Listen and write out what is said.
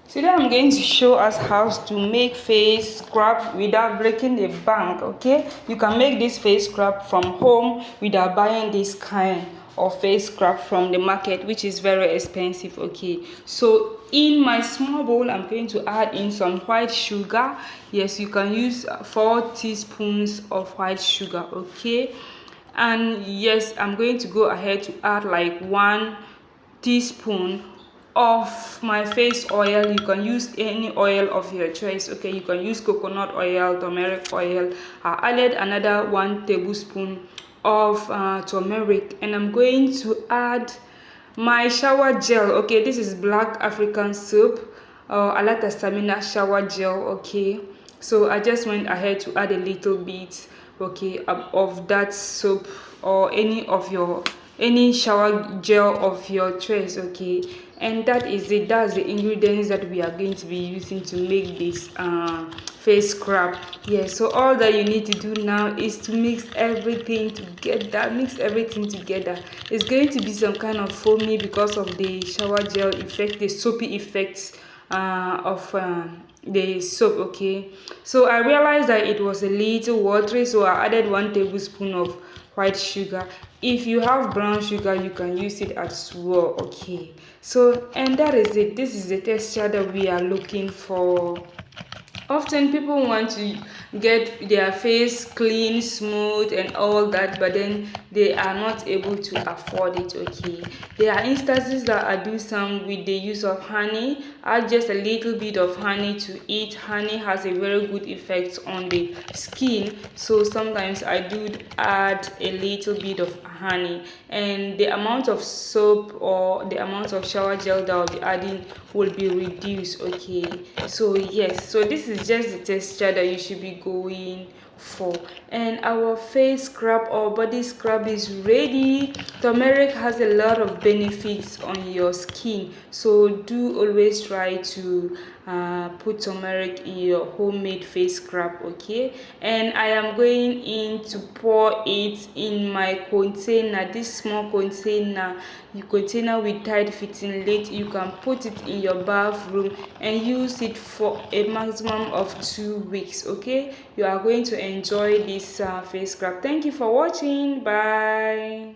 Today I'm going to show us how to make face scrub without breaking the bank. Okay, you can make this face scrub from home without buying this kind of face scrub from the market, which is very expensive. Okay, so in my small bowl I'm going to add in some white sugar. Yes, you can use 4 teaspoons of white sugar. Okay, and yes, I'm going to go ahead to add like 1 teaspoon of my face oil. You can use any oil of your choice. Okay, you can use coconut oil, turmeric oil. I added another 1 tablespoon of turmeric, and I'm going to add my shower gel. Okay, this is black African soap. I like the stamina shower gel. Okay, so I just went ahead to add a little bit, okay, of that soap or any shower gel of your choice. Okay, and that is it. That's the ingredients that we are going to be using to make this face scrub. Yeah, so all that you need to do now is to mix everything together. It's going to be some kind of foamy because of the shower gel effect, the soapy effects of the soap. Okay, so I realized that it was a little watery, so I added 1 tablespoon of white sugar. If you have brown sugar, you can use it as well. Okay, so and that is it. This is the texture that we are looking for. Often people want to get their face clean, smooth and all that, but then they are not able to afford it. Okay, there are instances that I do some with the use of honey. Add just a little bit of honey to it. Honey has a very good effect on the skin, so sometimes I do add a little bit of honey, and the amount of soap or the amount of shower gel that I'll be adding will be reduced. Okay, so yes, so this is just the texture that you should be going for, and our face scrub or body scrub is ready. Turmeric has a lot of benefits on your skin, so do always try to put turmeric in your homemade face scrub. Okay, and I am going in to pour it in my container, this small container, container with tight fitting lid. You can put it in your bathroom and use it for a maximum of 2 weeks. Okay, you are going to enjoy this face scrub. Thank you for watching. Bye.